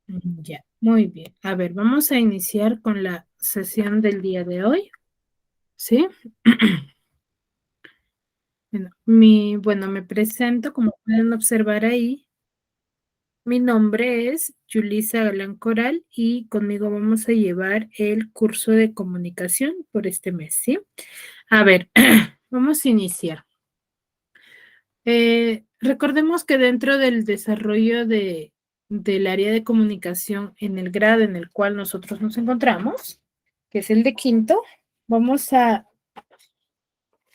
Ya, muy bien. A ver, vamos a iniciar con la sesión del día de hoy, ¿sí? Bueno, me presento, como pueden observar ahí, mi nombre es Yulisa Galán Coral y conmigo vamos a llevar el curso de comunicación por este mes, ¿sí? A ver, vamos a iniciar. Recordemos que dentro del desarrollo del área de comunicación en el grado en el cual nosotros nos encontramos, que es el de quinto, vamos a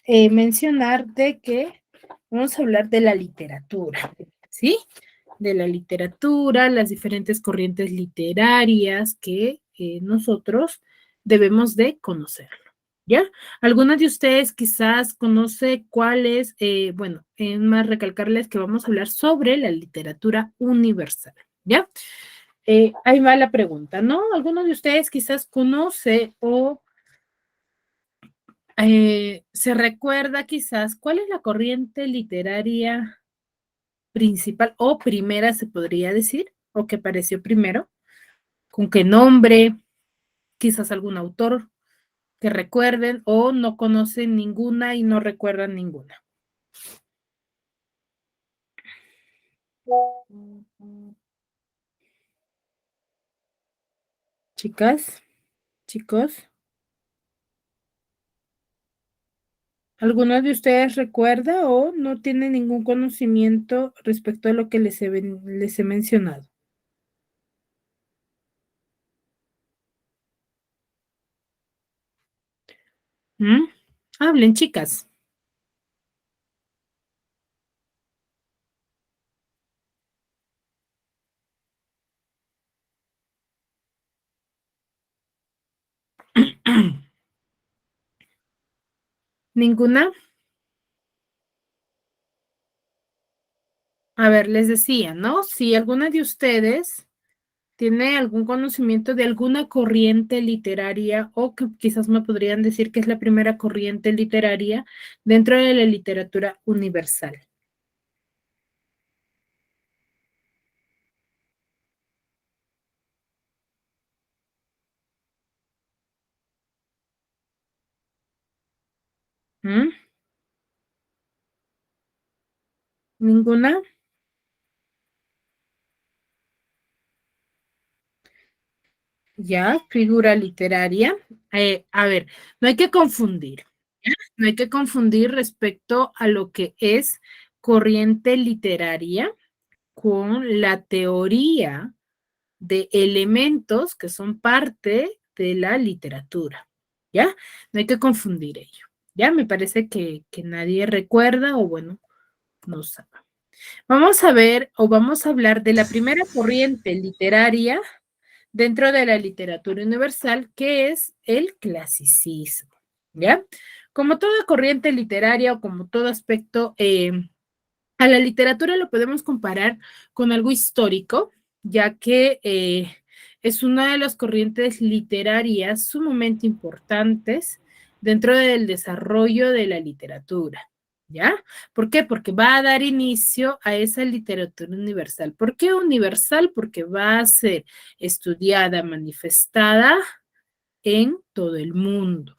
mencionar de que vamos a hablar de la literatura, ¿sí? De la literatura, las diferentes corrientes literarias que nosotros debemos de conocer. ¿Ya? Algunos de ustedes quizás conoce cuál es, bueno, es más recalcarles que vamos a hablar sobre la literatura universal, ¿ya? Ahí va la pregunta, ¿no? ¿Alguno de ustedes quizás conoce o se recuerda quizás cuál es la corriente literaria principal o primera, se podría decir, o que apareció primero? ¿Con qué nombre? Quizás algún autor que recuerden o no conocen ninguna y no recuerdan ninguna. Chicas, chicos, ¿alguno de ustedes recuerda o no tiene ningún conocimiento respecto a lo que les he mencionado? ¿Mm? Hablen, chicas. ¿Ninguna? A ver, les decía, ¿no? Si alguna de ustedes tiene algún conocimiento de alguna corriente literaria o que quizás me podrían decir que es la primera corriente literaria dentro de la literatura universal. ¿Mm? ¿Ninguna? Ya, figura literaria. A ver, no hay que confundir, ¿ya? No hay que confundir respecto a lo que es corriente literaria con la teoría de elementos que son parte de la literatura, ¿ya? No hay que confundir ello, ¿ya? Me parece que nadie recuerda o bueno, no sabe. Vamos a ver o vamos a hablar de la primera corriente literaria dentro de la literatura universal, que es el clasicismo, ¿ya? Como toda corriente literaria o como todo aspecto a la literatura lo podemos comparar con algo histórico, ya que es una de las corrientes literarias sumamente importantes dentro del desarrollo de la literatura. ¿Ya? ¿Por qué? Porque va a dar inicio a esa literatura universal. ¿Por qué universal? Porque va a ser estudiada, manifestada en todo el mundo.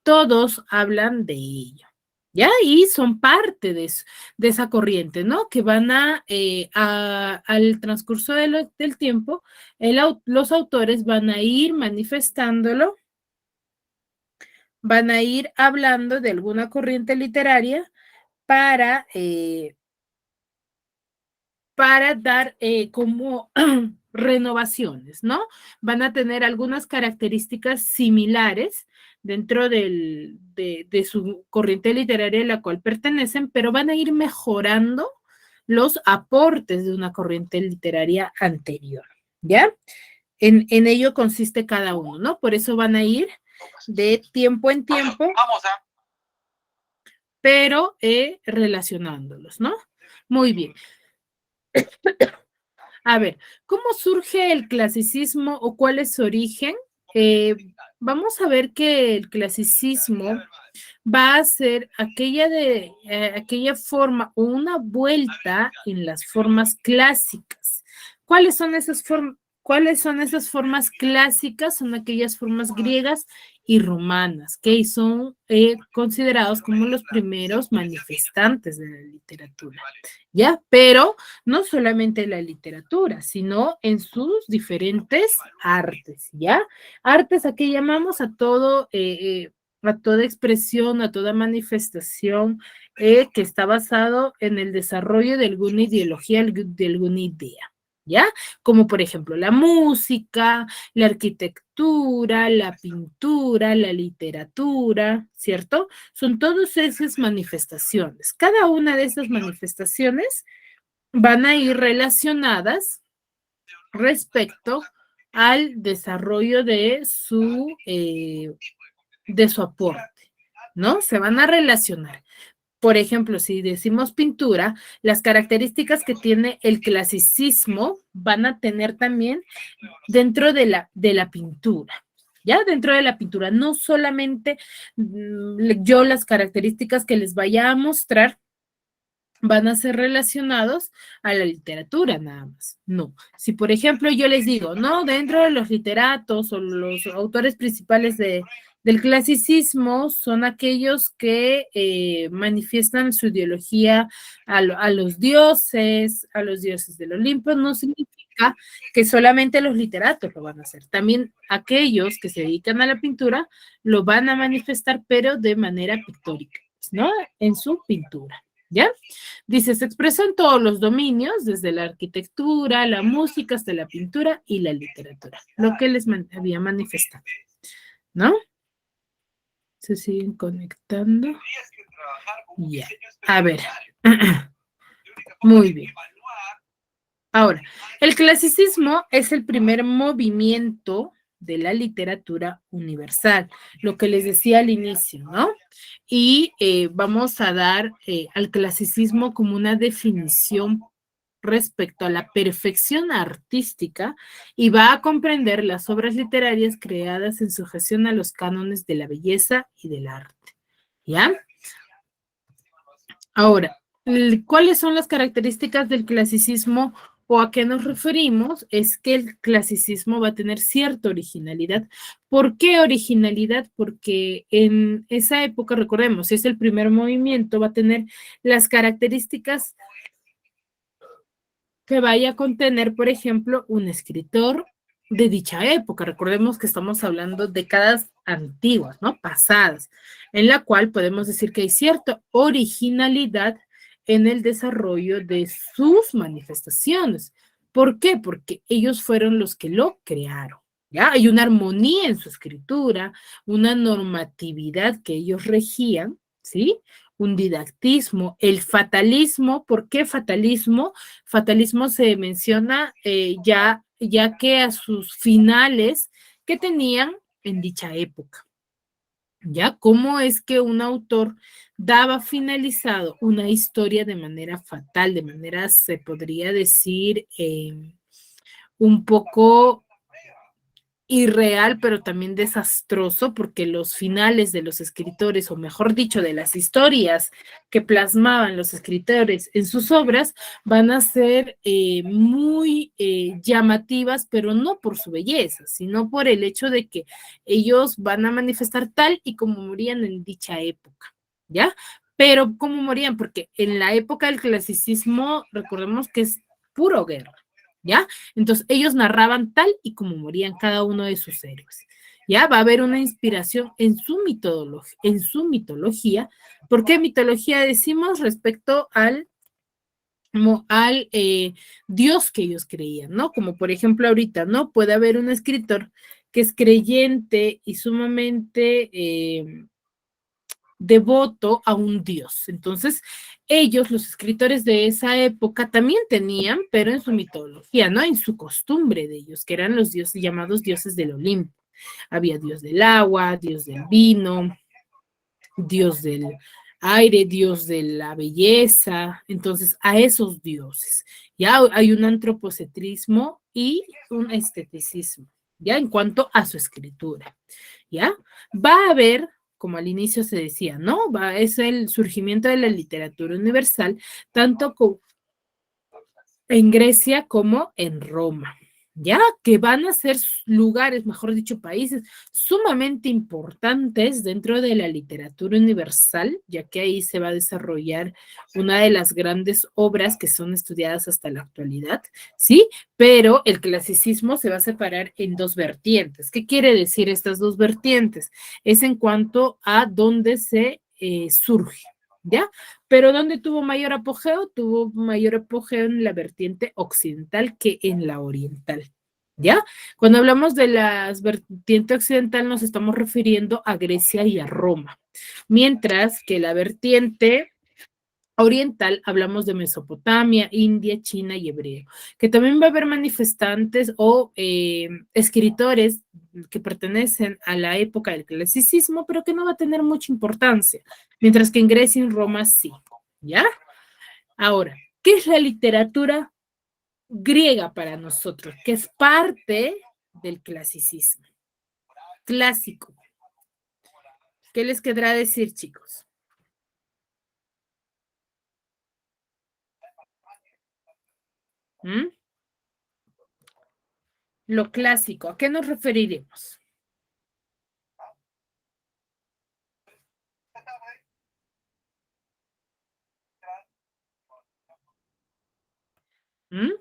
Todos hablan de ello. ¿Ya? Y son parte de esa corriente, ¿no? Que van al transcurso del tiempo, los autores van a ir manifestándolo, van a ir hablando de alguna corriente literaria para, eh, para dar como renovaciones, ¿no? Van a tener algunas características similares dentro de su corriente literaria a la cual pertenecen, pero van a ir mejorando los aportes de una corriente literaria anterior, ¿ya? En ello consiste cada uno, ¿no? Por eso van a ir de tiempo en tiempo, pero relacionándolos, ¿no? Muy bien. A ver, ¿cómo surge el clasicismo o cuál es su origen? Eh, Vamos a ver que el clasicismo va a ser aquella forma o una vuelta en las formas clásicas. ¿Cuáles son esas formas? ¿Cuáles son esas formas clásicas? Son aquellas formas griegas y romanas, que son considerados como los primeros manifestantes de la literatura, ¿ya? Pero no solamente la literatura, sino en sus diferentes artes, ¿ya? Artes, ¿a qué llamamos? A toda expresión, a toda manifestación que está basado en el desarrollo de alguna ideología, de alguna idea, ¿ya? Como por ejemplo la música, la arquitectura, la pintura, la literatura, ¿cierto? Son todas esas manifestaciones. Cada una de esas manifestaciones van a ir relacionadas respecto al desarrollo de su aporte, ¿no? Se van a relacionar. Por ejemplo, si decimos pintura, las características que tiene el clasicismo van a tener también dentro de la pintura. Ya dentro de la pintura, no solamente yo las características que les vaya a mostrar van a ser relacionados a la literatura nada más. No. Si, por ejemplo, yo les digo, no, dentro de los literatos o los autores principales del clasicismo son aquellos que manifiestan su ideología a los dioses del Olimpo, no significa que solamente los literatos lo van a hacer. También aquellos que se dedican a la pintura lo van a manifestar, pero de manera pictórica, ¿no? En su pintura, ¿ya? Dice, se expresó en todos los dominios, desde la arquitectura, la música, hasta la pintura y la literatura, lo que les había manifestado, ¿no? Se siguen conectando. Ya, a ver. Muy bien. Ahora, el clasicismo es el primer movimiento de la literatura universal, lo que les decía al inicio, ¿no? Y vamos a dar al clasicismo como una definición respecto a la perfección artística y va a comprender las obras literarias creadas en sujeción a los cánones de la belleza y del arte, ¿ya? Ahora, ¿cuáles son las características del clasicismo o a qué nos referimos? Es que el clasicismo va a tener cierta originalidad. ¿Por qué originalidad? Porque en esa época, recordemos, si es el primer movimiento, va a tener las características que vaya a contener, por ejemplo, un escritor de dicha época. Recordemos que estamos hablando de décadas antiguas, ¿no? Pasadas, en la cual podemos decir que hay cierta originalidad en el desarrollo de sus manifestaciones. ¿Por qué? Porque ellos fueron los que lo crearon. ¿Ya? Hay una armonía en su escritura, una normatividad que ellos regían, ¿sí? Un didactismo, el fatalismo. ¿Por qué fatalismo? Fatalismo se menciona ya que a sus finales que tenían en dicha época. ¿Ya? ¿Cómo es que un autor daba finalizado una historia de manera fatal, de manera, se podría decir, un poco irreal, pero también desastroso, porque los finales de los escritores, o mejor dicho, de las historias que plasmaban los escritores en sus obras, van a ser muy llamativas, pero no por su belleza, sino por el hecho de que ellos van a manifestar tal y como morían en dicha época, ¿ya? Pero ¿cómo morían? Porque en la época del clasicismo, recordemos que es puro guerra, ¿ya? Entonces ellos narraban tal y como morían cada uno de sus héroes. Ya va a haber una inspiración en su mitología. ¿Por qué mitología decimos respecto al Dios que ellos creían, ¿no? Como por ejemplo ahorita, ¿no? Puede haber un escritor que es creyente y sumamente devoto a un dios. Entonces, ellos, los escritores de esa época, también tenían, pero en su mitología, ¿no? En su costumbre de ellos, que eran los dioses llamados dioses del Olimpo. Había dios del agua, dios del vino, dios del aire, dios de la belleza. Entonces, a esos dioses. Ya hay un antropocentrismo y un esteticismo, ya en cuanto a su escritura. ¿Ya? Va a haber, como al inicio se decía, ¿no? Es el surgimiento de la literatura universal, tanto en Grecia como en Roma, ya que van a ser lugares, mejor dicho, países sumamente importantes dentro de la literatura universal, ya que ahí se va a desarrollar una de las grandes obras que son estudiadas hasta la actualidad, ¿sí? Pero el clasicismo se va a separar en dos vertientes. ¿Qué quiere decir estas dos vertientes? Es en cuanto a dónde se surge, ¿ya? Pero ¿dónde tuvo mayor apogeo? Tuvo mayor apogeo en la vertiente occidental que en la oriental, ¿ya? Cuando hablamos de la vertiente occidental nos estamos refiriendo a Grecia y a Roma, mientras que la vertiente oriental hablamos de Mesopotamia, India, China y hebreo, que también va a haber manifestantes o escritores que pertenecen a la época del clasicismo, pero que no va a tener mucha importancia, mientras que en Grecia y en Roma sí, ¿ya? Ahora, ¿qué es la literatura griega para nosotros? Que es parte del clasicismo. Clásico. ¿Qué les quedará decir, chicos? ¿Mm? Lo clásico, ¿a qué nos referiremos? ¿Mm?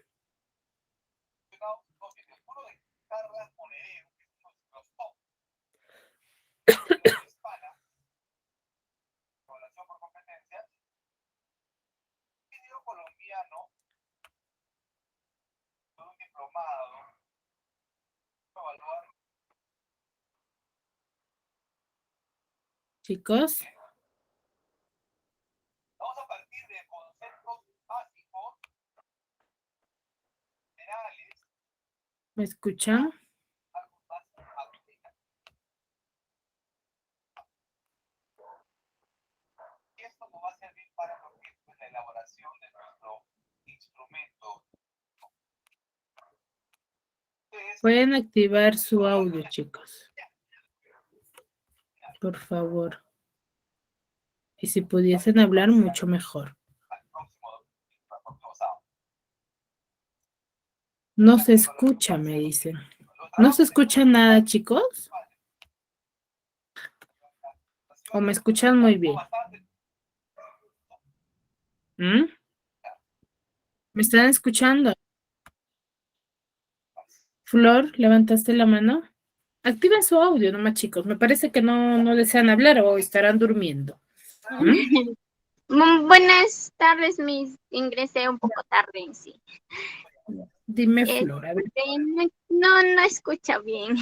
Chicos, ¿me escuchan? Pueden activar su audio, chicos, por favor. Y si pudiesen hablar, mucho mejor. No se escucha, me dicen. ¿No se escucha nada, chicos? ¿O me escuchan muy bien? ¿Mm? ¿Me están escuchando? Flor, ¿levantaste la mano? Activen su audio nomás, chicos. Me parece que no desean hablar o estarán durmiendo. ¿Mm? Buenas tardes, mis ingresé un poco tarde en sí. Dime, Flor, a ver. No escucha bien.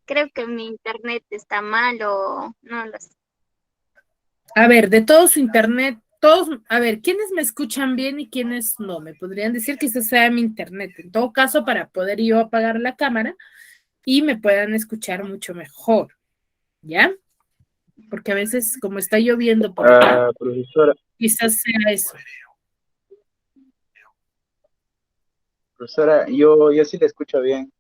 Creo que mi internet está mal o no lo sé. A ver, de todo su internet, todos, a ver, ¿quiénes me escuchan bien y quiénes no? Me podrían decir que ese sea mi internet. En todo caso, para poder yo apagar la cámara y me puedan escuchar mucho mejor, ¿ya? Porque a veces, como está lloviendo por acá, Profesora, quizás sea eso. yo sí le escucho bien.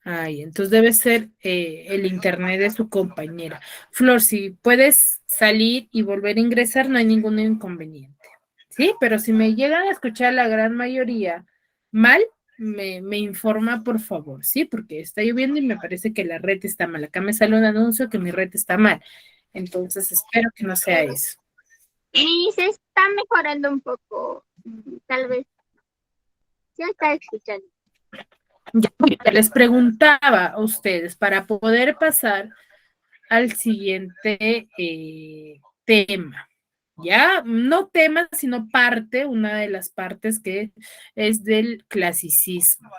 Ay, entonces debe ser el internet de su compañera. Flor, si puedes salir y volver a ingresar, no hay ningún inconveniente. Sí, pero si me llegan a escuchar la gran mayoría mal, me informa, por favor, ¿sí? Porque está lloviendo y me parece que la red está mal. Acá me sale un anuncio que mi red está mal. Entonces espero que no sea eso. Y se está mejorando un poco. Tal vez ya está escuchando. Ya les preguntaba a ustedes para poder pasar al siguiente tema. Ya, no tema, sino parte, una de las partes que es del clasicismo.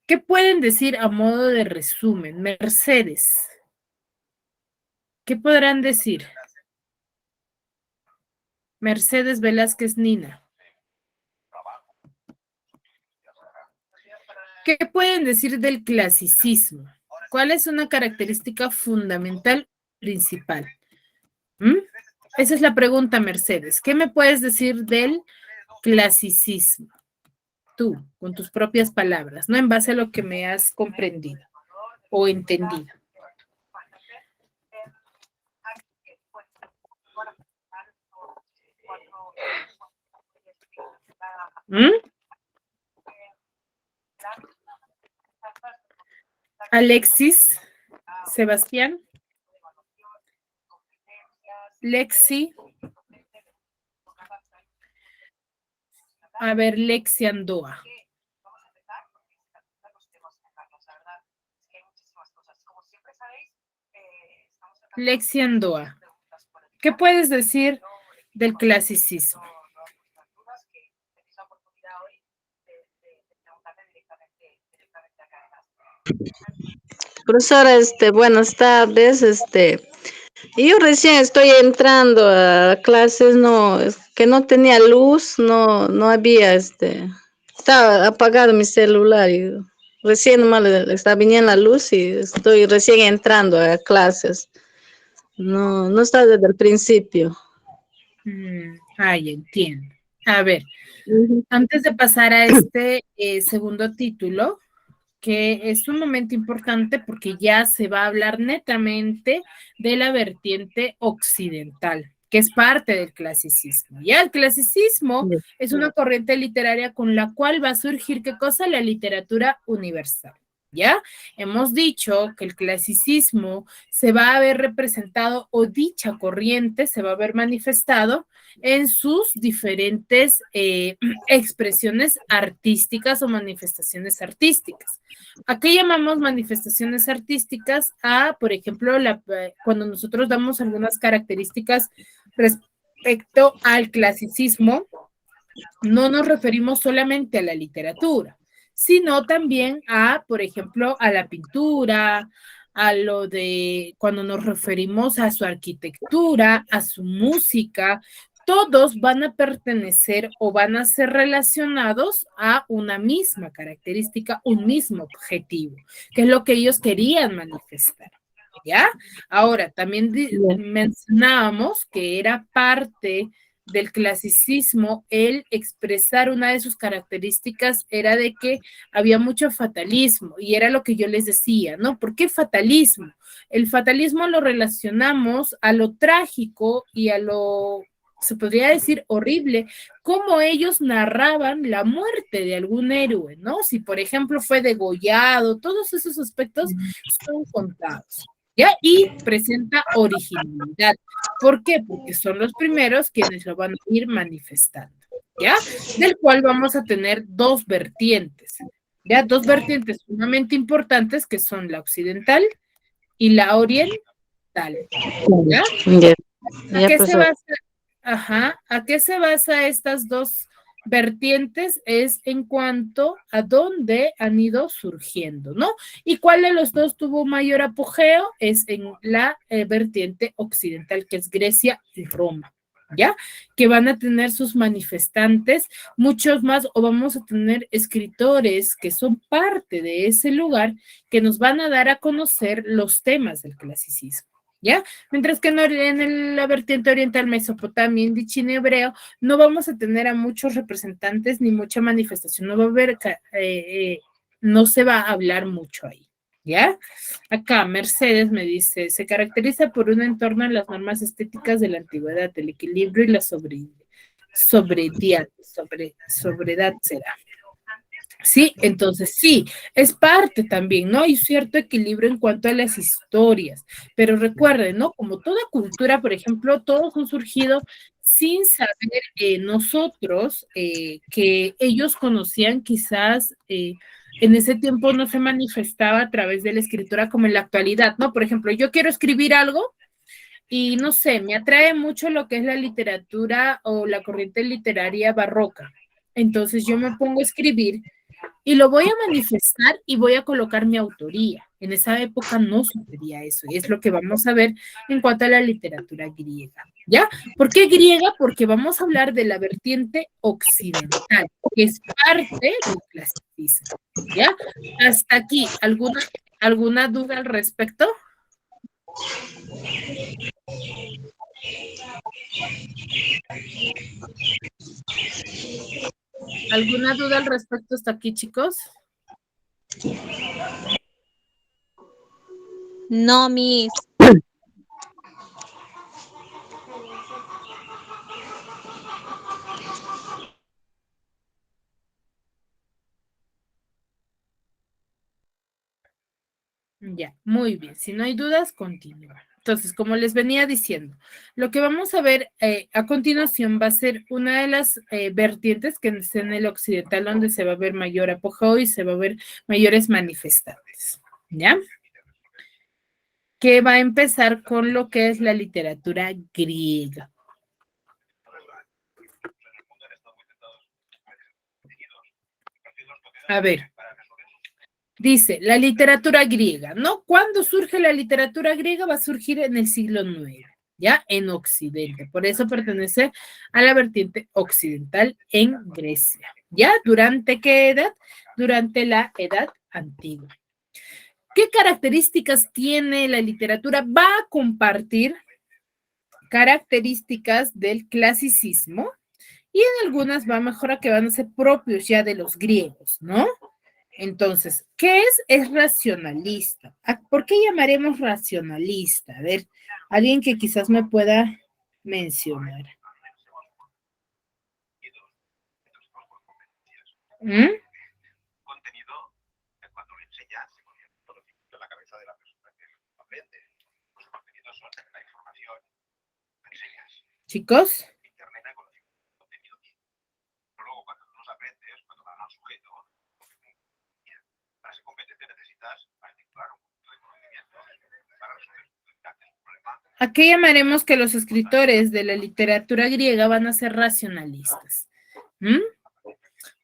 ¿Qué pueden decir a modo de resumen? Mercedes, ¿qué podrán decir? Mercedes Velázquez Nina. ¿Qué pueden decir del clasicismo? ¿Cuál es una característica fundamental principal? ¿Mm? Esa es la pregunta, Mercedes. ¿Qué me puedes decir del clasicismo? Tú, con tus propias palabras, no en base a lo que me has comprendido o entendido. ¿Mm? Alexis, Sebastián, Lexi. A ver, Lexi Andoa. Lexi Andoa. ¿Qué puedes decir del clasicismo? Profesora, buenas tardes. Yo recién estoy entrando a clases, no, es que no tenía luz, no había, estaba apagado mi celular y recién nomás está viniendo la luz y estoy recién entrando a clases. No está desde el principio. Ay, entiendo. A ver, Ujú. antes de pasar a este segundo título, que es un momento importante porque ya se va a hablar netamente de la vertiente occidental, que es parte del clasicismo. Ya el clasicismo es una corriente literaria con la cual va a surgir, ¿qué cosa? La literatura universal. ¿Ya? Hemos dicho que el clasicismo se va a ver representado o dicha corriente se va a ver manifestado en sus diferentes expresiones artísticas o manifestaciones artísticas. ¿A qué llamamos manifestaciones artísticas? A, por ejemplo, cuando nosotros damos algunas características respecto al clasicismo, no nos referimos solamente a la literatura, sino también a, por ejemplo, a la pintura, a lo de cuando nos referimos a su arquitectura, a su música, todos van a pertenecer o van a ser relacionados a una misma característica, un mismo objetivo, que es lo que ellos querían manifestar. ¿Ya? Ahora, también mencionábamos que era parte del clasicismo, el expresar una de sus características era de que había mucho fatalismo, y era lo que yo les decía, ¿no? ¿Por qué fatalismo? El fatalismo lo relacionamos a lo trágico y a lo, se podría decir, horrible, cómo ellos narraban la muerte de algún héroe, ¿no? Si, por ejemplo, fue degollado, todos esos aspectos son contados. ¿Ya? Y presenta originalidad. ¿Por qué? Porque son los primeros quienes lo van a ir manifestando, ¿ya? Del cual vamos a tener dos vertientes, ¿ya? Dos vertientes sumamente importantes que son la occidental y la oriental, ¿ya? ¿A qué se basa? Ajá, ¿a qué se basa estas dos vertientes? Es en cuanto a dónde han ido surgiendo, ¿no? ¿Y cuál de los dos tuvo mayor apogeo? Es en la vertiente occidental, que es Grecia y Roma, ¿ya? Que van a tener sus manifestantes, muchos más, o vamos a tener escritores que son parte de ese lugar, que nos van a dar a conocer los temas del clasicismo. ¿Ya? Mientras que en la vertiente oriental, Mesopotamia, Indi, China y Hebreo, no vamos a tener a muchos representantes ni mucha manifestación, no va a haber, no se va a hablar mucho ahí, ¿ya? Acá Mercedes me dice, se caracteriza por un entorno en las normas estéticas de la antigüedad, el equilibrio y la sobriedad será. Sí, entonces sí, es parte también, ¿no? Hay cierto equilibrio en cuanto a las historias, pero recuerden, ¿no? Como toda cultura, por ejemplo, todos han surgido sin saber nosotros que ellos conocían quizás en ese tiempo no se manifestaba a través de la escritura como en la actualidad, ¿no? Por ejemplo, yo quiero escribir algo y no sé, me atrae mucho lo que es la literatura o la corriente literaria barroca. Entonces yo me pongo a escribir y lo voy a manifestar y voy a colocar mi autoría. En esa época no sucedía eso, y es lo que vamos a ver en cuanto a la literatura griega. ¿Ya? ¿Por qué griega? Porque vamos a hablar de la vertiente occidental, que es parte del clasicismo. ¿Ya? Hasta aquí, ¿alguna duda al respecto? ¿Alguna duda al respecto hasta aquí, chicos? No, Miss. Ya, muy bien. Si no hay dudas, continúa. Entonces, como les venía diciendo, lo que vamos a ver a continuación va a ser una de las vertientes que es en el occidental, donde se va a ver mayor apogeo y se va a ver mayores manifestantes. ¿Ya? Que va a empezar con lo que es la literatura griega. A ver, dice, la literatura griega, ¿no? ¿Cuándo surge la literatura griega? Va a surgir en el siglo IX, ¿ya? En Occidente. Por eso pertenece a la vertiente occidental en Grecia, ¿ya? ¿Durante qué edad? Durante la Edad Antigua. ¿Qué características tiene la literatura? Va a compartir características del clasicismo y en algunas va a mejorar que van a ser propios ya de los griegos, ¿no? Entonces, ¿qué es? Es racionalista. ¿Por qué llamaremos racionalista? A ver, alguien que quizás me pueda mencionar. ¿Mm? Chicos. ¿A qué llamaremos que los escritores de la literatura griega van a ser racionalistas? ¿Mm?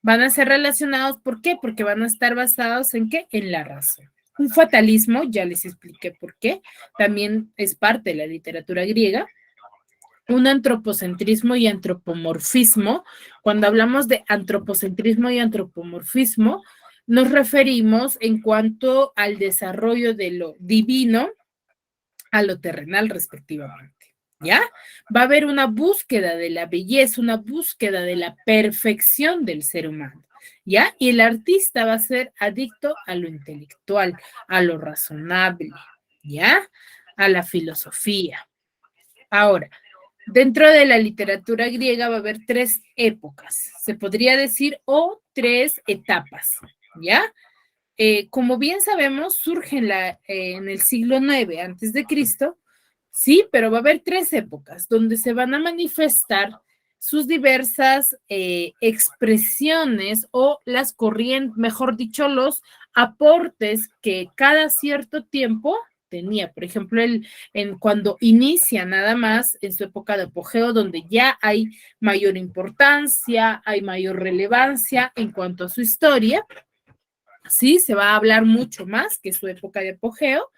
Van a ser relacionados, ¿por qué? Porque van a estar basados en ¿qué? En la razón. Un fatalismo, ya les expliqué por qué, también es parte de la literatura griega. Un antropocentrismo y antropomorfismo. Cuando hablamos de antropocentrismo y antropomorfismo, nos referimos en cuanto al desarrollo de lo divino a lo terrenal respectivamente, ¿ya? Va a haber una búsqueda de la belleza, una búsqueda de la perfección del ser humano, ¿ya? Y el artista va a ser adicto a lo intelectual, a lo razonable, ¿ya? A la filosofía. Ahora, dentro de la literatura griega va a haber 3 épocas, se podría decir, o 3 etapas, ¿ya? Como bien sabemos, surge en el siglo IX antes de Cristo, sí, pero va a haber 3 épocas donde se van a manifestar sus diversas expresiones o las corrientes, mejor dicho, los aportes que cada cierto tiempo tenía. Por ejemplo, cuando inicia nada más en su época de apogeo, donde ya hay mayor importancia, hay mayor relevancia en cuanto a su historia. Sí, se va a hablar mucho más que su época de apogeo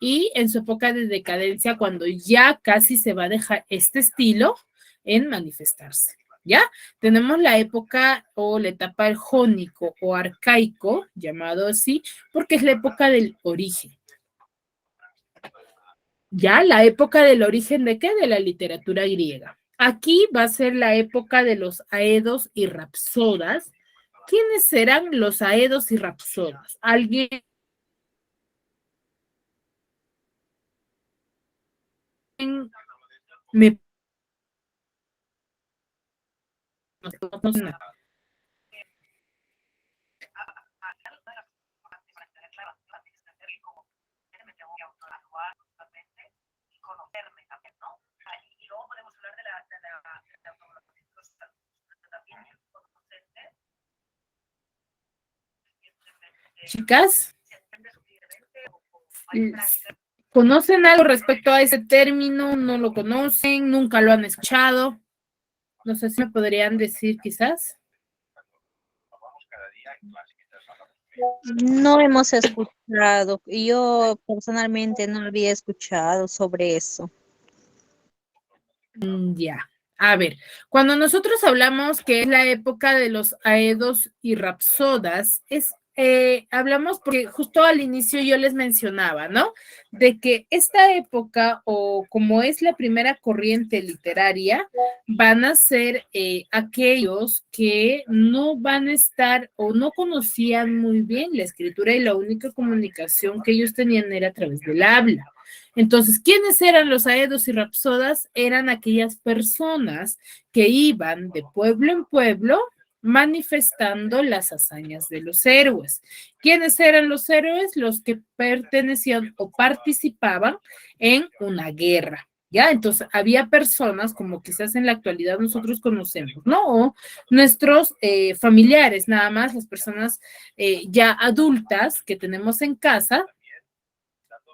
y en su época de decadencia, cuando ya casi se va a dejar este estilo en manifestarse, ¿ya? Tenemos la época o la etapa del jónico o arcaico, llamado así, porque es la época del origen. ¿Ya? La época del origen ¿de qué? De la literatura griega. Aquí va a ser la época de los aedos y rapsodas. ¿Quiénes serán los aedos y rapsodas? ¿Alguien me... Chicas, ¿conocen algo respecto a ese término? ¿No lo conocen? ¿Nunca lo han escuchado? No sé si me podrían decir quizás. No hemos escuchado, yo personalmente no había escuchado sobre eso. Ya. A ver, cuando nosotros hablamos que es la época de los aedos y rapsodas, hablamos porque justo al inicio yo les mencionaba, ¿no? De que esta época, o como es la primera corriente literaria, van a ser aquellos que no van a estar o no conocían muy bien la escritura y la única comunicación que ellos tenían era a través del habla. Entonces, ¿quiénes eran los aedos y rapsodas? Eran aquellas personas que iban de pueblo en pueblo manifestando las hazañas de los héroes. ¿Quiénes eran los héroes? Los que pertenecían o participaban en una guerra. ¿Ya? Entonces, había personas como quizás en la actualidad nosotros conocemos, ¿no? O nuestros familiares, nada más, las personas ya adultas que tenemos en casa,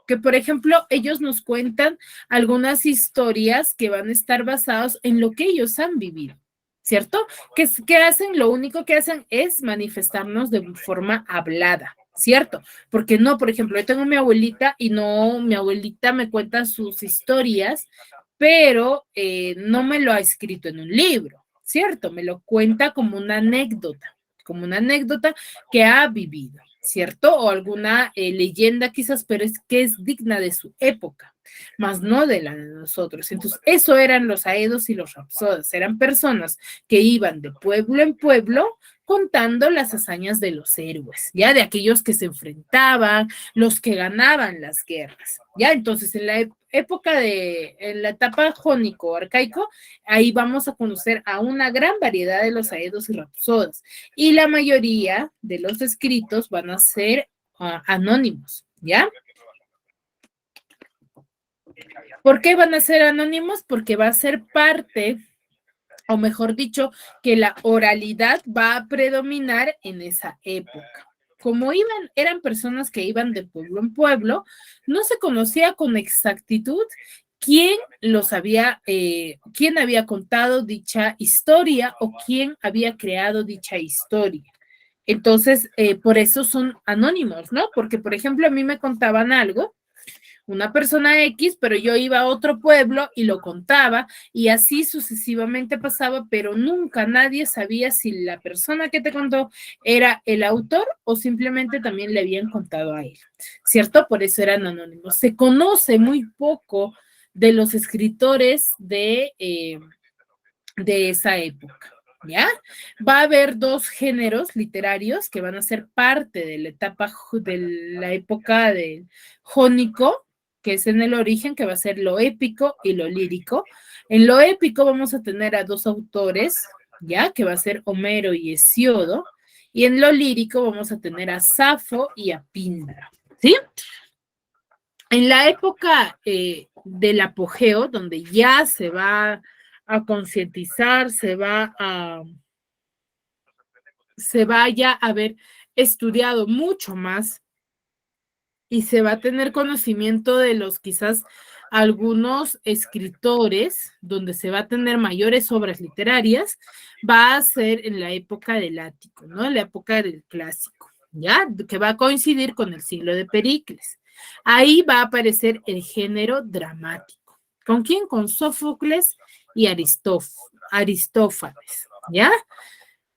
que por ejemplo, ellos nos cuentan algunas historias que van a estar basadas en lo que ellos han vivido. ¿Cierto? ¿Qué hacen? Lo único que hacen es manifestarnos de forma hablada, ¿cierto? Porque no, por ejemplo, yo tengo a mi abuelita y no, mi abuelita me cuenta sus historias, pero no me lo ha escrito en un libro, ¿cierto? Me lo cuenta como una anécdota que ha vivido, ¿cierto? O alguna leyenda quizás, pero es que es digna de su época, más no de la de nosotros. Entonces, eso eran los aedos y los rapsodas, eran personas que iban de pueblo en pueblo contando las hazañas de los héroes, ya de aquellos que se enfrentaban, los que ganaban las guerras, ya. Entonces, en la en la etapa jónico-arcaico, ahí vamos a conocer a una gran variedad de los aedos y rapsodas, y la mayoría de los escritos van a ser anónimos, ¿ya? ¿Por qué van a ser anónimos? Porque va a ser parte, o mejor dicho, que la oralidad va a predominar en esa época. Como eran personas que iban de pueblo en pueblo, no se conocía con exactitud quién había contado dicha historia o quién había creado dicha historia. Entonces, por eso son anónimos, ¿no? Porque, por ejemplo, a mí me contaban algo, una persona X, pero yo iba a otro pueblo y lo contaba y así sucesivamente pasaba, pero nunca nadie sabía si la persona que te contó era el autor o simplemente también le habían contado a él, ¿cierto? Por eso eran anónimos. Se conoce muy poco de los escritores de esa época. ¿Ya? Va a haber dos géneros literarios que van a ser parte de la etapa de la época del jónico, que es en el origen, que va a ser lo épico y lo lírico. En lo épico vamos a tener a dos autores, ¿ya? Que va a ser Homero y Hesíodo, y en lo lírico vamos a tener a Safo y a Píndaro, ¿sí? En la época del apogeo, donde ya se va a concientizar, se va ya a haber estudiado mucho más y se va a tener conocimiento de los quizás algunos escritores, donde se va a tener mayores obras literarias, va a ser en la época del Ático, ¿no? En la época del clásico, ¿ya? Que va a coincidir con el siglo de Pericles. Ahí va a aparecer el género dramático. ¿Con quién? Con Sófocles y Aristófanes, ¿ya?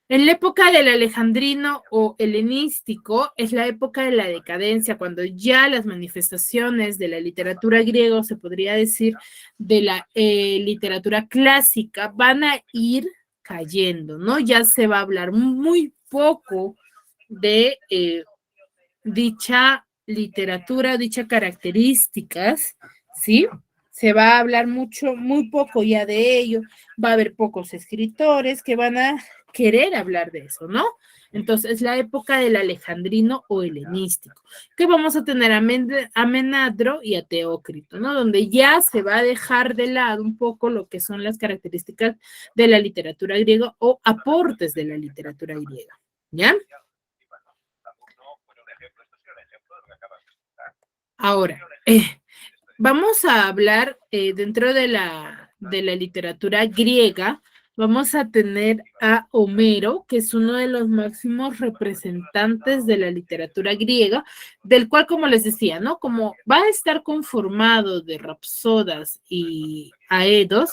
En la época del alejandrino o helenístico es la época de la decadencia, cuando ya las manifestaciones de la literatura griega, se podría decir, de la literatura clásica, van a ir cayendo, ¿no? Ya se va a hablar muy poco de dicha literatura, dichas características, ¿sí? Se va a hablar muy poco ya de ello, va a haber pocos escritores que van a querer hablar de eso, ¿no? Entonces, es la época del alejandrino o helenístico, que vamos a tener a Menandro y a Teócrito, ¿no? Donde ya se va a dejar de lado un poco lo que son las características de la literatura griega o aportes de la literatura griega, ¿ya? Ahora, vamos a hablar dentro de la literatura griega, vamos a tener a Homero, que es uno de los máximos representantes de la literatura griega, del cual, como les decía, ¿no? Como va a estar conformado de rapsodas y aedos,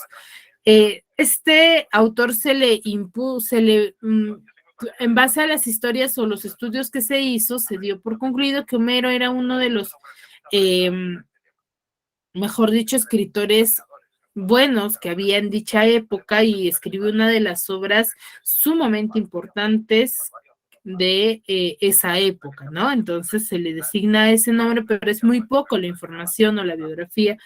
este autor en base a las historias o los estudios que se hizo, se dio por concluido que Homero era uno de los mejor dicho, escritores buenos que había en dicha época y escribió una de las obras sumamente importantes de esa época, ¿no? Entonces se le designa ese nombre, pero es muy poco la información o la biografía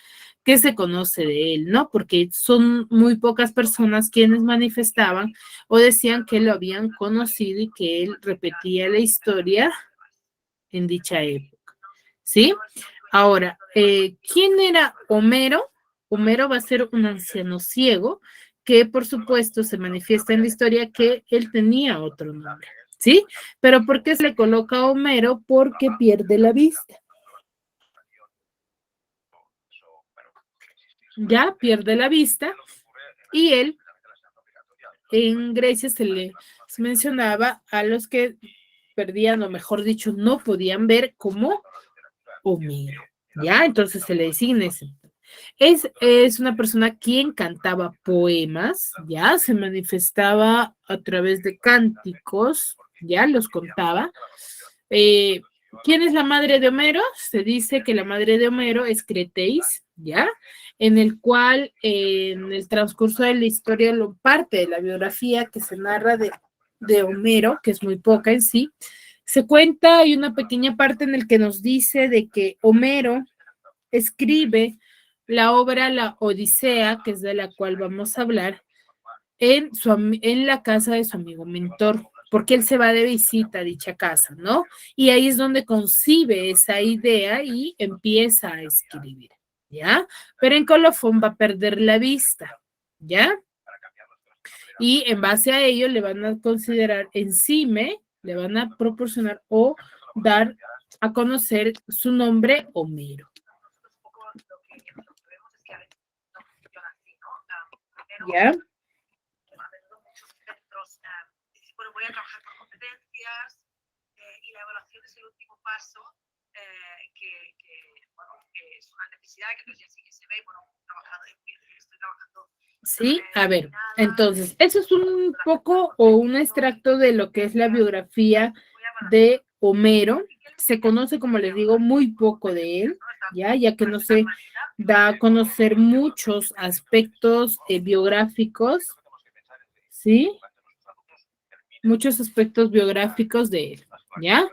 ¿qué se conoce de él, no? Porque son muy pocas personas quienes manifestaban o decían que lo habían conocido y que él repetía la historia en dicha época, ¿sí? Ahora, ¿quién era Homero? Homero va a ser un anciano ciego que, por supuesto, se manifiesta en la historia que él tenía otro nombre, ¿sí? Pero ¿por qué se le coloca a Homero? Porque pierde la vista. Ya pierde la vista y él, en Grecia se mencionaba a los que perdían, o mejor dicho, no podían ver como Homero, ¿ya? Entonces se le designa ese. Es una persona quien cantaba poemas, ¿ya? Se manifestaba a través de cánticos, ¿ya? Los contaba. ¿Quién es la madre de Homero? Se dice que la madre de Homero es Creteis, ¿ya? En el cual, en el transcurso de la historia, parte de la biografía que se narra de Homero, que es muy poca en sí, se cuenta, hay una pequeña parte en el que nos dice de que Homero escribe la obra La Odisea, que es de la cual vamos a hablar, en la casa de su amigo mentor, porque él se va de visita a dicha casa, ¿no? Y ahí es donde concibe esa idea y empieza a escribir, ¿ya? Pero en Colofón va a perder la vista, ¿ya? Y en base a ello le van a considerar encime, le van a proporcionar o dar a conocer su nombre Homero. ¿Ya? Bueno, voy a trabajar con competencias y la evaluación es el último paso que es una necesidad que entonces ya sí que se ve, bueno, estoy trabajando. Sí, a ver, entonces, eso es un poco o un extracto de lo que es la biografía de Homero. Se conoce, como les digo, muy poco de él, ya que no se da a conocer muchos aspectos biográficos, ¿sí? Muchos aspectos biográficos de él, ¿ya?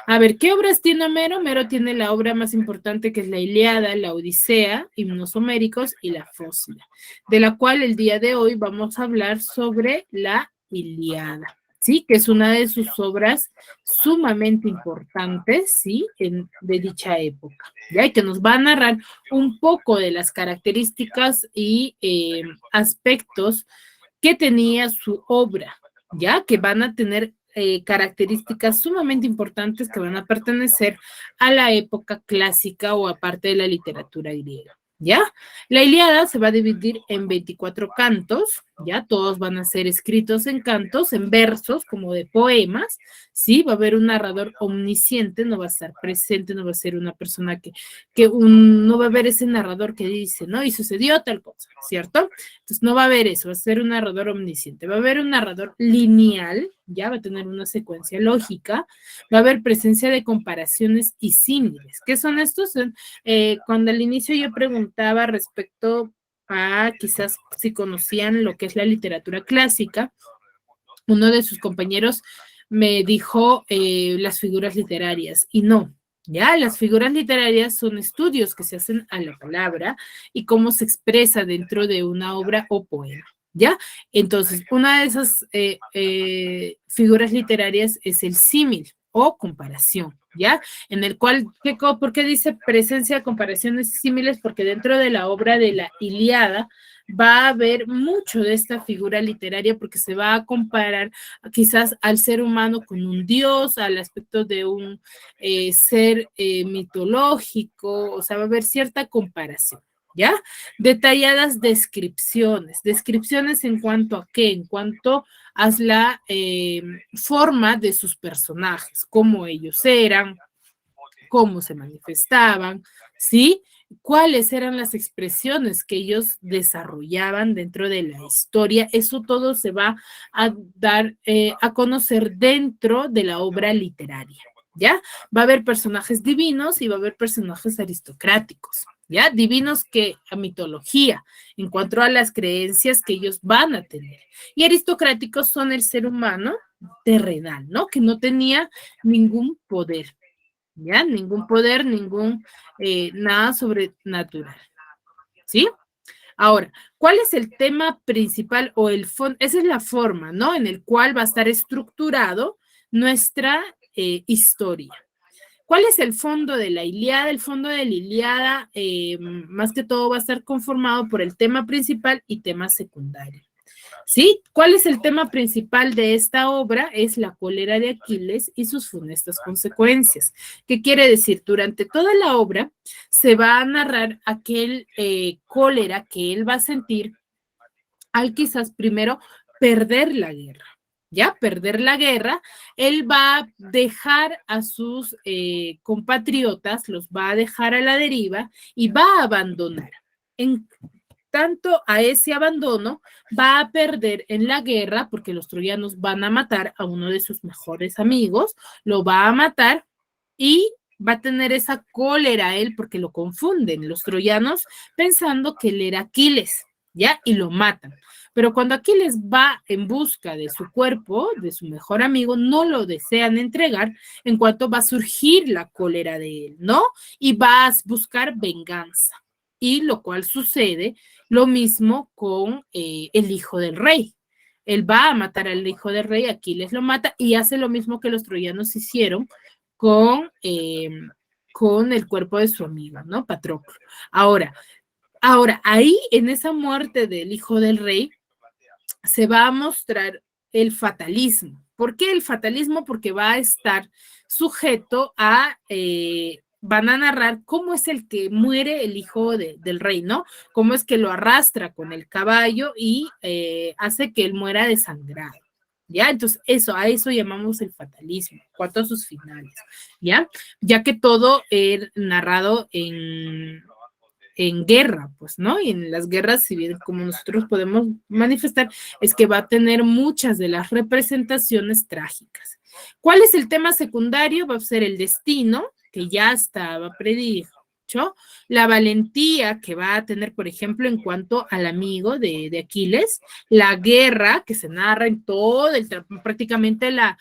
A ver, ¿qué obras tiene Homero? Homero tiene la obra más importante que es la Ilíada, la Odisea, Himnos Homéricos y la Fósila, de la cual el día de hoy vamos a hablar sobre la Ilíada, ¿sí? Que es una de sus obras sumamente importantes, ¿sí? De dicha época, ¿ya? Y que nos va a narrar un poco de las características y aspectos que tenía su obra, ¿ya? Que van a tener características sumamente importantes que van a pertenecer a la época clásica o aparte de la literatura griega, ¿ya? La Ilíada se va a dividir en 24 cantos, ¿ya? Todos van a ser escritos en cantos, en versos, como de poemas, ¿sí? Va a haber un narrador omnisciente, no va a estar presente, no va a ser una persona no va a haber ese narrador que dice, ¿no? Y sucedió tal cosa, ¿cierto? Entonces no va a haber eso, va a ser un narrador omnisciente, va a haber un narrador lineal, ya va a tener una secuencia lógica, va a haber presencia de comparaciones y símiles. ¿Qué son estos? Cuando al inicio yo preguntaba respecto a quizás si conocían lo que es la literatura clásica, uno de sus compañeros me dijo las figuras literarias y no. Ya, las figuras literarias son estudios que se hacen a la palabra y cómo se expresa dentro de una obra o poema. ¿Ya? Entonces, una de esas figuras literarias es el símil o comparación, ¿ya? En el cual, ¿por qué dice presencia, comparaciones y símiles? Porque dentro de la obra de la Ilíada va a haber mucho de esta figura literaria porque se va a comparar quizás al ser humano con un dios, al aspecto de un ser mitológico, o sea, va a haber cierta comparación. ¿Ya? Detalladas descripciones en cuanto a qué, en cuanto a la forma de sus personajes, cómo ellos eran, cómo se manifestaban, ¿sí? Cuáles eran las expresiones que ellos desarrollaban dentro de la historia. Eso todo se va a dar a conocer dentro de la obra literaria, ¿ya? Va a haber personajes divinos y va a haber personajes aristocráticos, ¿ya? Divinos que a mitología, en cuanto a las creencias que ellos van a tener. Y aristocráticos son el ser humano terrenal, ¿no? Que no tenía ningún poder, ¿ya? Ningún poder, nada sobrenatural. ¿sí? Ahora, ¿cuál es el tema principal o el fondo? Esa es la forma, ¿no? En el cual va a estar estructurado nuestra historia. ¿Cuál es el fondo de la Ilíada? El fondo de la Ilíada, más que todo, va a estar conformado por el tema principal y tema secundario. ¿Sí? ¿Cuál es el tema principal de esta obra? Es la cólera de Aquiles y sus funestas consecuencias. ¿Qué quiere decir? Durante toda la obra se va a narrar aquel cólera que él va a sentir al quizás primero perder la guerra. Ya, perder la guerra, él va a dejar a sus compatriotas, los va a dejar a la deriva y va a abandonar. En tanto a ese abandono va a perder en la guerra porque los troyanos van a matar a uno de sus mejores amigos, lo va a matar y va a tener esa cólera él porque lo confunden los troyanos pensando que él era Aquiles, ¿ya? Y lo matan. Pero cuando Aquiles va en busca de su cuerpo, de su mejor amigo, no lo desean entregar en cuanto va a surgir la cólera de él, ¿no? Y va a buscar venganza. Y lo cual sucede lo mismo con el hijo del rey. Él va a matar al hijo del rey, Aquiles lo mata y hace lo mismo que los troyanos hicieron con el cuerpo de su amigo, ¿no? Patroclo. Ahora, ahí en esa muerte del hijo del rey se va a mostrar el fatalismo. ¿Por qué el fatalismo? Porque va a estar sujeto a van a narrar cómo es el que muere el hijo del rey, ¿no? Cómo es que lo arrastra con el caballo y hace que él muera desangrado, ¿ya? Entonces, a eso llamamos el fatalismo, cuanto a sus finales, ¿ya? Ya que todo es narrado en guerra, pues, ¿no? Y en las guerras, si bien como nosotros podemos manifestar, es que va a tener muchas de las representaciones trágicas. ¿Cuál es el tema secundario? Va a ser el destino, que ya estaba predicho, la valentía que va a tener, por ejemplo, en cuanto al amigo de Aquiles, la guerra que se narra en todo, prácticamente la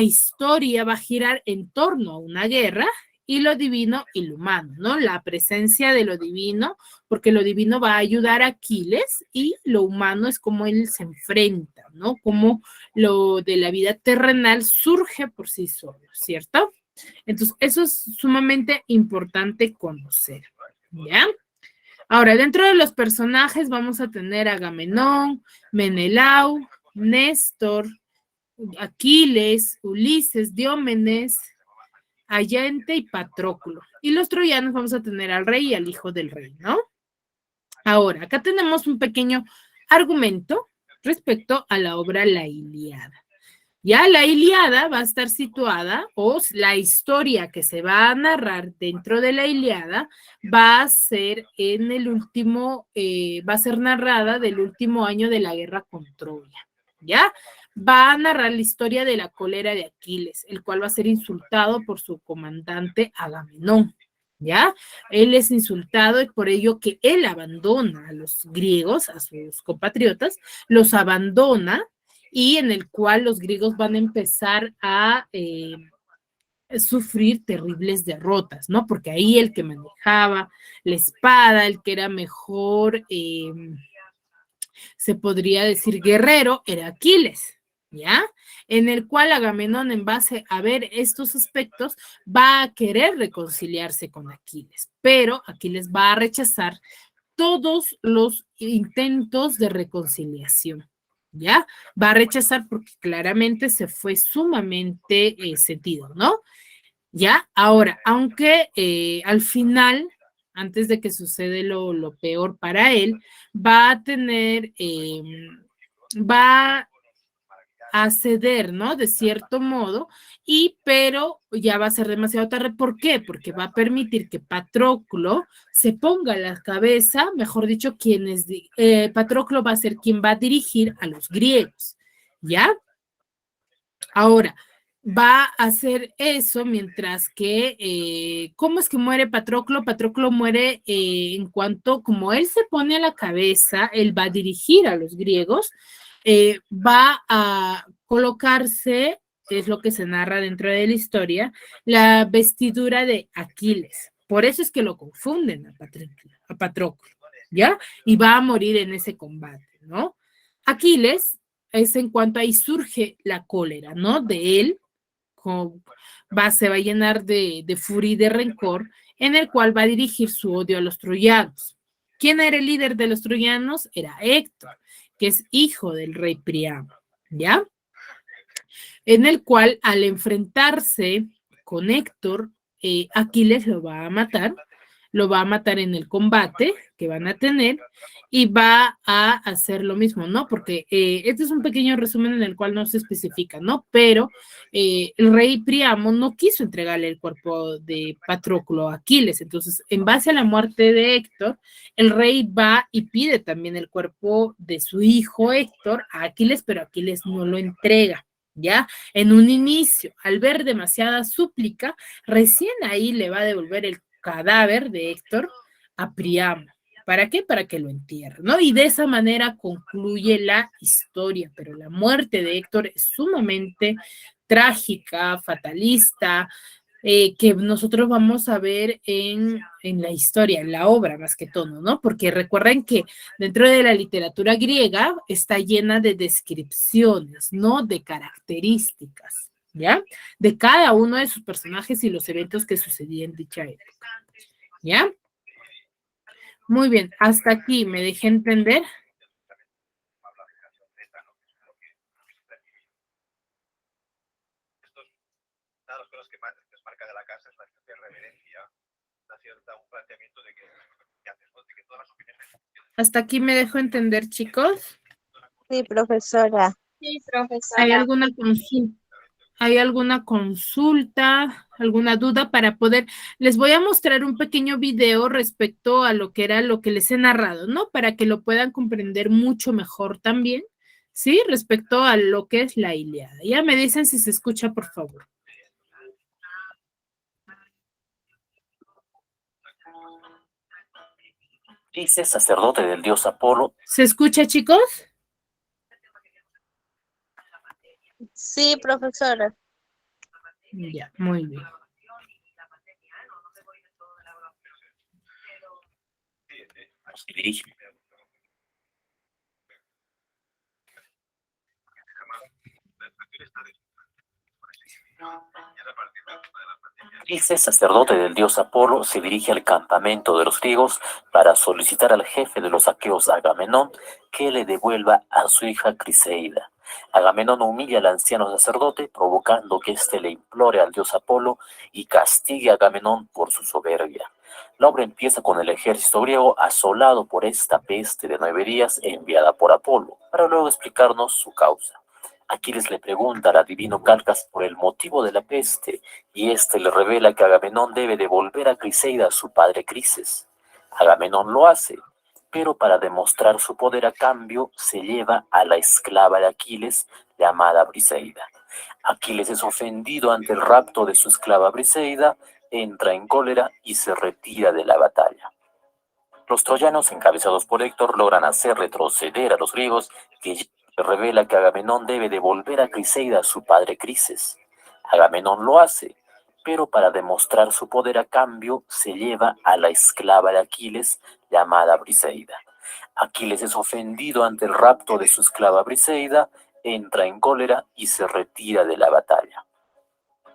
historia va a girar en torno a una guerra, y lo divino y lo humano, ¿no? La presencia de lo divino, porque lo divino va a ayudar a Aquiles y lo humano es como él se enfrenta, ¿no? Como lo de la vida terrenal surge por sí solo, ¿cierto? Entonces, eso es sumamente importante conocer, ¿ya? Ahora, dentro de los personajes vamos a tener a Agamenón, Menelao, Néstor, Aquiles, Ulises, Diómenes, Allente y Patroclo. Y los troyanos vamos a tener al rey y al hijo del rey, ¿no? Ahora, acá tenemos un pequeño argumento respecto a la obra La Ilíada. Ya la Ilíada va a estar situada, o la historia que se va a narrar dentro de la Ilíada va a ser va a ser narrada del último año de la guerra con Troya, ¿ya? Va a narrar la historia de la cólera de Aquiles, el cual va a ser insultado por su comandante Agamenón, ¿ya? Él es insultado y por ello que él abandona a los griegos, a sus compatriotas, los abandona y en el cual los griegos van a empezar a sufrir terribles derrotas, ¿no? Porque ahí el que manejaba la espada, el que era mejor, se podría decir guerrero, era Aquiles, ¿ya? En el cual Agamenón, en base a ver estos aspectos, va a querer reconciliarse con Aquiles, pero Aquiles va a rechazar todos los intentos de reconciliación, ¿ya? Va a rechazar porque claramente se fue sumamente sentido, ¿no? ¿Ya? Ahora, aunque al final, antes de que sucede lo peor para él, va a tener, va a ceder, ¿no? De cierto modo, pero ya va a ser demasiado tarde. ¿Por qué? Porque va a permitir que Patroclo se ponga a la cabeza, mejor dicho, Patroclo va a ser quien va a dirigir a los griegos, ¿ya? Ahora, va a hacer eso mientras que, ¿cómo es que muere Patroclo? Patroclo muere en cuanto, como él se pone a la cabeza, él va a dirigir a los griegos, va a colocarse, es lo que se narra dentro de la historia, la vestidura de Aquiles. Por eso es que lo confunden a Patroclo, ¿ya? Y va a morir en ese combate, ¿no? Aquiles es en cuanto ahí surge la cólera, ¿no? De él, se va a llenar de furia y de rencor, en el cual va a dirigir su odio a los troyanos. ¿Quién era el líder de los troyanos? Era Héctor, que es hijo del rey Priamo, ¿ya? En el cual al enfrentarse con Héctor, Aquiles lo va a matar en el combate que van a tener y va a hacer lo mismo, ¿no? Porque este es un pequeño resumen en el cual no se especifica, ¿no? Pero el rey Priamo no quiso entregarle el cuerpo de Patroclo a Aquiles, entonces en base a la muerte de Héctor, el rey va y pide también el cuerpo de su hijo Héctor a Aquiles, pero Aquiles no lo entrega. ¿Ya? En un inicio, al ver demasiada súplica, recién ahí le va a devolver el cadáver de Héctor a Priamo. ¿Para qué? Para que lo entierre, ¿no? Y de esa manera concluye la historia, pero la muerte de Héctor es sumamente trágica, fatalista, que nosotros vamos a ver en la historia, en la obra más que todo, ¿no? Porque recuerden que dentro de la literatura griega está llena de descripciones, ¿no? De características, ¿ya? De cada uno de sus personajes y los eventos que sucedían en dicha época, ¿ya? Muy bien, hasta aquí me dejé entender. Una de las cosas que más marca de la casa es la reverencia, un planteamiento de que todas las opiniones. Hasta aquí me dejo entender, chicos. Sí, profesora. Sí, profesora. ¿Hay alguna consulta? ¿Hay alguna consulta, alguna duda para poder? Les voy a mostrar un pequeño video respecto a lo que era lo que les he narrado, ¿no? Para que lo puedan comprender mucho mejor también, ¿sí? Respecto a lo que es la Ilíada. Ya me dicen si se escucha, por favor. Dice sacerdote del dios Apolo. ¿Se escucha, chicos? Sí, profesora. Ya, muy bien. Se dirige. Dice sacerdote del dios Apolo se dirige al campamento de los griegos para solicitar al jefe de los aqueos, Agamenón, que le devuelva a su hija Criseida. Agamenón humilla al anciano sacerdote, provocando que éste le implore al dios Apolo y castigue a Agamenón por su soberbia. La obra empieza con el ejército griego asolado por esta peste de 9 días enviada por Apolo, para luego explicarnos su causa. Aquiles le pregunta al adivino Calcas por el motivo de la peste, y éste le revela que Agamenón debe devolver a Criseida a su padre Crises. Agamenón lo hace, pero para demostrar su poder a cambio se lleva a la esclava de Aquiles llamada Briseida. Aquiles es ofendido ante el rapto de su esclava Briseida, entra en cólera y se retira de la batalla. Los troyanos, encabezados por Héctor, logran hacer retroceder a los griegos, que revela que Agamenón debe devolver a Criseida a su padre Crises. Agamenón lo hace, pero para demostrar su poder a cambio se lleva a la esclava de Aquiles llamada Briseida. Aquiles es ofendido ante el rapto de su esclava Briseida, entra en cólera y se retira de la batalla.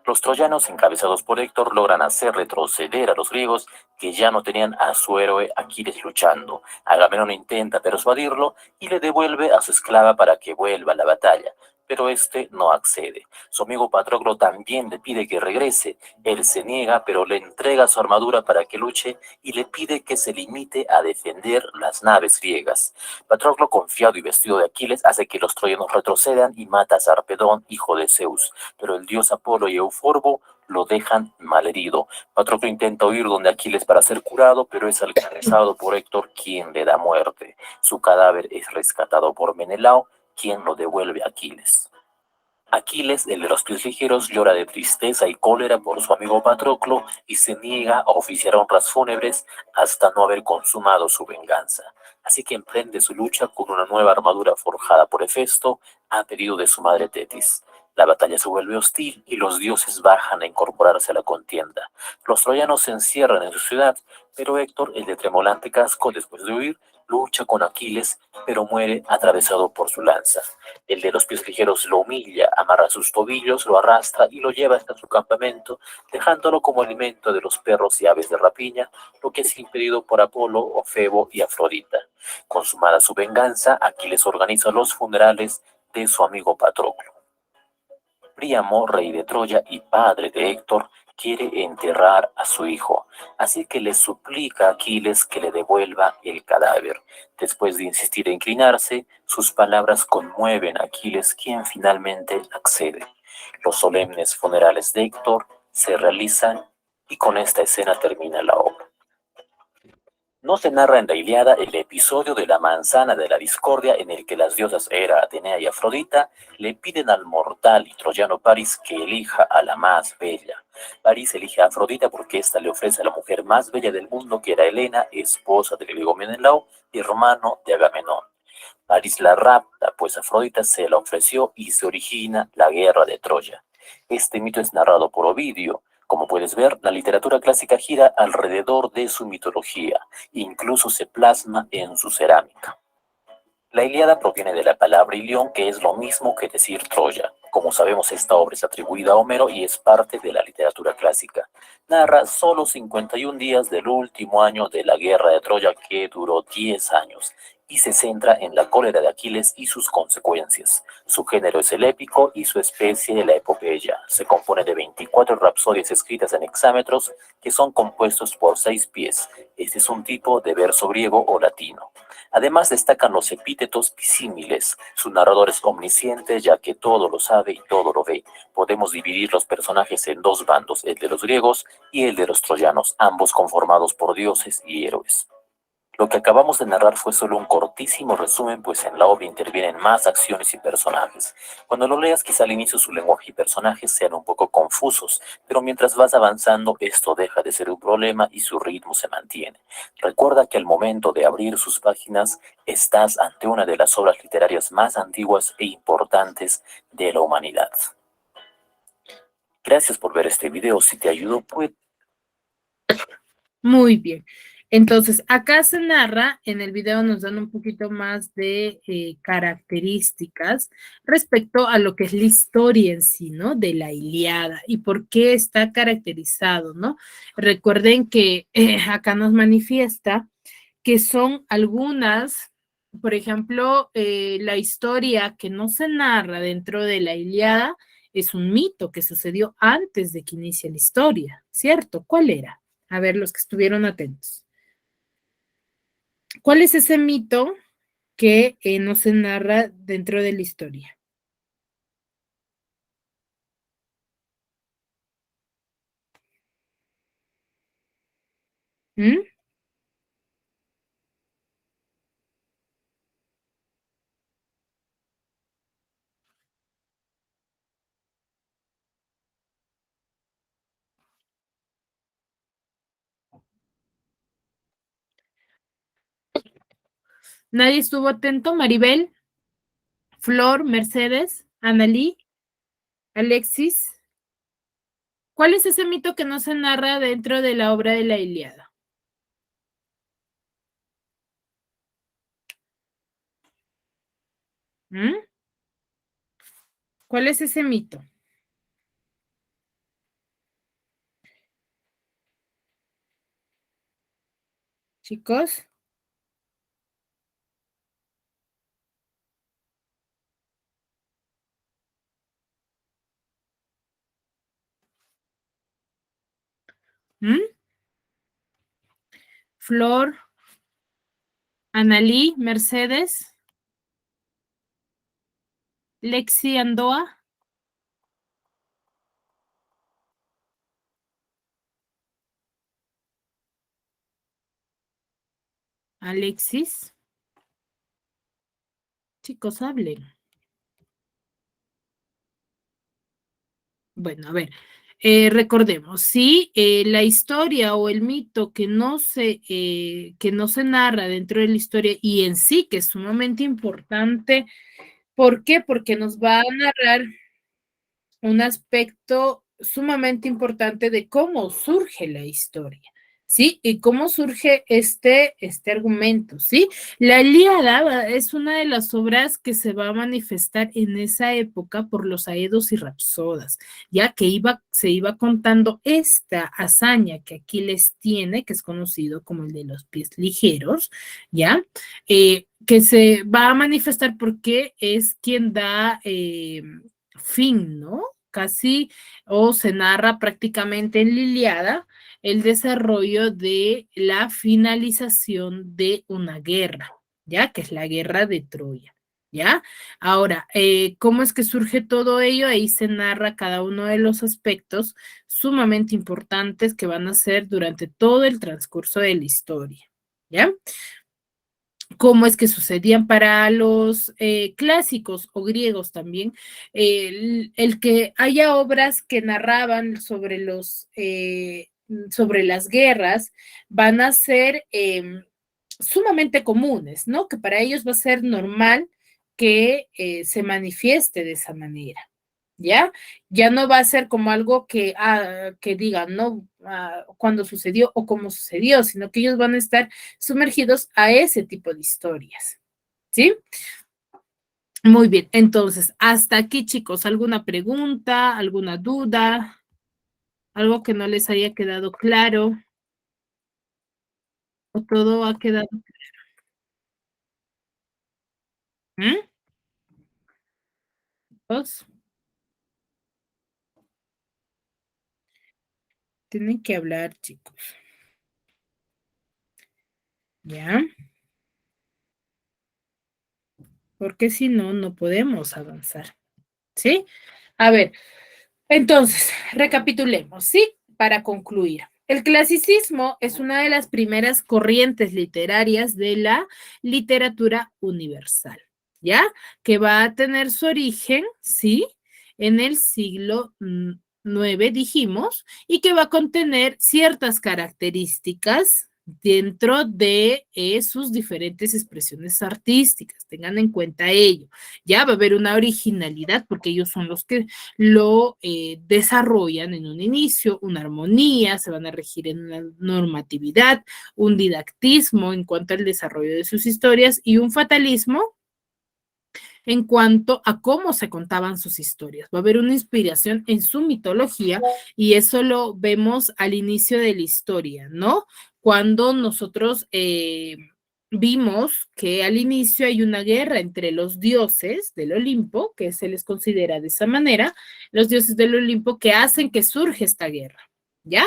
Los troyanos, encabezados por Héctor, logran hacer retroceder a los griegos, que ya no tenían a su héroe Aquiles luchando. Agamenón intenta persuadirlo y le devuelve a su esclava para que vuelva a la batalla, pero este no accede. Su amigo Patroclo también le pide que regrese. Él se niega, pero le entrega su armadura para que luche y le pide que se limite a defender las naves griegas. Patroclo, confiado y vestido de Aquiles, hace que los troyanos retrocedan y mata a Sarpedón, hijo de Zeus, pero el dios Apolo y Euforbo lo dejan malherido. Patroclo intenta huir donde Aquiles para ser curado, pero es alcanzado por Héctor, quien le da muerte. Su cadáver es rescatado por Menelao, quien lo devuelve a Aquiles. Aquiles, el de los pies ligeros, llora de tristeza y cólera por su amigo Patroclo y se niega a oficiar honras fúnebres hasta no haber consumado su venganza. Así que emprende su lucha con una nueva armadura forjada por Hefesto a pedido de su madre Tetis. La batalla se vuelve hostil y los dioses bajan a incorporarse a la contienda. Los troyanos se encierran en su ciudad, pero Héctor, el de tremolante casco, después de huir, lucha con Aquiles, pero muere atravesado por su lanza. El de los pies ligeros lo humilla, amarra sus tobillos, lo arrastra y lo lleva hasta su campamento, dejándolo como alimento de los perros y aves de rapiña, lo que es impedido por Apolo, Ofebo y Afrodita. Consumada su venganza, Aquiles organiza los funerales de su amigo Patroclo. Príamo, rey de Troya y padre de Héctor, quiere enterrar a su hijo, así que le suplica a Aquiles que le devuelva el cadáver. Después de insistir e inclinarse, sus palabras conmueven a Aquiles, quien finalmente accede. Los solemnes funerales de Héctor se realizan y con esta escena termina la obra. No se narra en la Ilíada el episodio de la manzana de la discordia en el que las diosas Hera, Atenea y Afrodita le piden al mortal y troyano París que elija a la más bella. París elige a Afrodita porque ésta le ofrece a la mujer más bella del mundo, que era Helena, esposa de Griego Menelao y hermano de Agamenón. París la rapta, pues Afrodita se la ofreció y se origina la guerra de Troya. Este mito es narrado por Ovidio. Como puedes ver, la literatura clásica gira alrededor de su mitología, incluso se plasma en su cerámica. La Ilíada proviene de la palabra Ilión, que es lo mismo que decir Troya. Como sabemos, esta obra es atribuida a Homero y es parte de la literatura clásica. Narra solo 51 días del último año de la guerra de Troya, que duró 10 años, y se centra en la cólera de Aquiles y sus consecuencias. Su género es el épico y su especie la epopeya. Se compone de 24 rapsodias escritas en hexámetros que son compuestos por 6 pies. Este es un tipo de verso griego o latino. Además destacan los epítetos disímiles. Su narrador es omnisciente, ya que todo lo sabe y todo lo ve. Podemos dividir los personajes en dos bandos, el de los griegos y el de los troyanos, ambos conformados por dioses y héroes. Lo que acabamos de narrar fue solo un cortísimo resumen, pues en la obra intervienen más acciones y personajes. Cuando lo leas, quizá al inicio su lenguaje y personajes sean un poco confusos, pero mientras vas avanzando, esto deja de ser un problema y su ritmo se mantiene. Recuerda que al momento de abrir sus páginas, estás ante una de las obras literarias más antiguas e importantes de la humanidad. Gracias por ver este video. Si te ayudó, pues... Muy bien. Entonces, acá se narra, en el video nos dan un poquito más de características respecto a lo que es la historia en sí, ¿no? De la Ilíada y por qué está caracterizado, ¿no? Recuerden que acá nos manifiesta que son algunas, por ejemplo, la historia que no se narra dentro de la Ilíada es un mito que sucedió antes de que inicie la historia, ¿cierto? ¿Cuál era? A ver, los que estuvieron atentos. ¿Cuál es ese mito que no se narra dentro de la historia? ¿Mm? ¿Nadie estuvo atento? Maribel, Flor, Mercedes, Analí, Alexis. ¿Cuál es ese mito que no se narra dentro de la obra de la Ilíada? ¿Mm? ¿Cuál es ese mito? Chicos. ¿Mm? Flor, Analí, Mercedes, Lexi Andoa. Alexis. Chicos, hablen. Bueno, a ver, recordemos, sí, la historia o el mito que no se narra dentro de la historia y en sí, que es sumamente importante. ¿Por qué? Porque nos va a narrar. un aspecto sumamente importante de cómo surge la historia, ¿sí? Y cómo surge este argumento, ¿sí? La Ilíada es una de las obras que se va a manifestar en esa época por los aedos y rapsodas, ya que se iba contando esta hazaña que Aquiles tiene, que es conocido como el de los pies ligeros, ¿ya? Que se va a manifestar porque es quien da fin, ¿no? Casi, o se narra prácticamente en la Ilíada el desarrollo de la finalización de una guerra, ¿ya? Que es la guerra de Troya, ¿ya? Ahora, ¿cómo es que surge todo ello? Ahí se narra cada uno de los aspectos sumamente importantes que van a ser durante todo el transcurso de la historia, ¿ya? Cómo es que sucedían para los clásicos o griegos también, el que haya obras que narraban sobre sobre las guerras van a ser sumamente comunes, ¿no? Que para ellos va a ser normal que se manifieste de esa manera. ¿Ya? Ya no va a ser como algo que digan, ¿no? Cuándo sucedió o cómo sucedió, sino que ellos van a estar sumergidos a ese tipo de historias, ¿sí? Muy bien, entonces, hasta aquí, chicos, ¿alguna pregunta, alguna duda? ¿Algo que no les haya quedado claro? ¿O todo ha quedado claro? ¿Dos? Tienen que hablar, chicos. ¿Ya? Porque si no, no podemos avanzar. ¿Sí? A ver, entonces, recapitulemos, ¿sí? Para concluir. El clasicismo es una de las primeras corrientes literarias de la literatura universal, ¿ya? Que va a tener su origen, ¿sí? En el siglo IX, dijimos, y que va a contener ciertas características dentro de sus diferentes expresiones artísticas. Tengan en cuenta ello. Ya va a haber una originalidad porque ellos son los que lo desarrollan en un inicio, una armonía, se van a regir en una normatividad, un didactismo en cuanto al desarrollo de sus historias y un fatalismo en cuanto a cómo se contaban sus historias. Va a haber una inspiración en su mitología y eso lo vemos al inicio de la historia, ¿no? Cuando nosotros vimos que al inicio hay una guerra entre los dioses del Olimpo, que se les considera de esa manera, los dioses del Olimpo que hacen que surge esta guerra, ¿ya?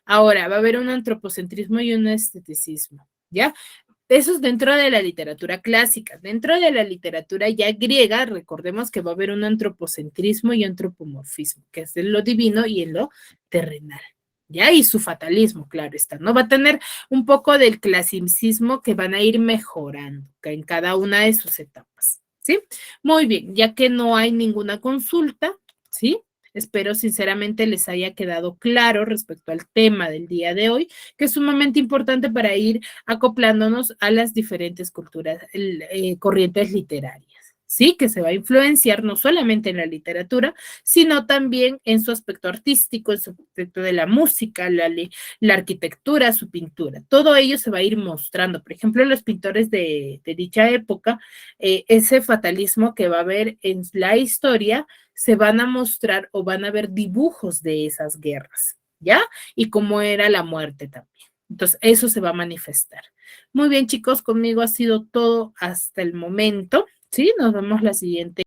Ahora va a haber un antropocentrismo y un esteticismo, ¿ya? Eso es dentro de la literatura clásica. Dentro de la literatura ya griega, recordemos que va a haber un antropocentrismo y antropomorfismo, que es en lo divino y en lo terrenal. ¿Ya? Y su fatalismo, claro está, ¿no? Va a tener un poco del clasicismo que van a ir mejorando en cada una de sus etapas, ¿sí? Muy bien, ya que no hay ninguna consulta, ¿sí? Espero sinceramente les haya quedado claro respecto al tema del día de hoy, que es sumamente importante para ir acoplándonos a las diferentes culturas, corrientes literarias. Sí, que se va a influenciar no solamente en la literatura, sino también en su aspecto artístico, en su aspecto de la música, la arquitectura, su pintura. Todo ello se va a ir mostrando. Por ejemplo, los pintores de dicha época, ese fatalismo que va a haber en la historia, se van a mostrar o van a ver dibujos de esas guerras, ¿ya? Y cómo era la muerte también. Entonces, eso se va a manifestar. Muy bien, chicos, conmigo ha sido todo hasta el momento. Sí, nos vemos la siguiente.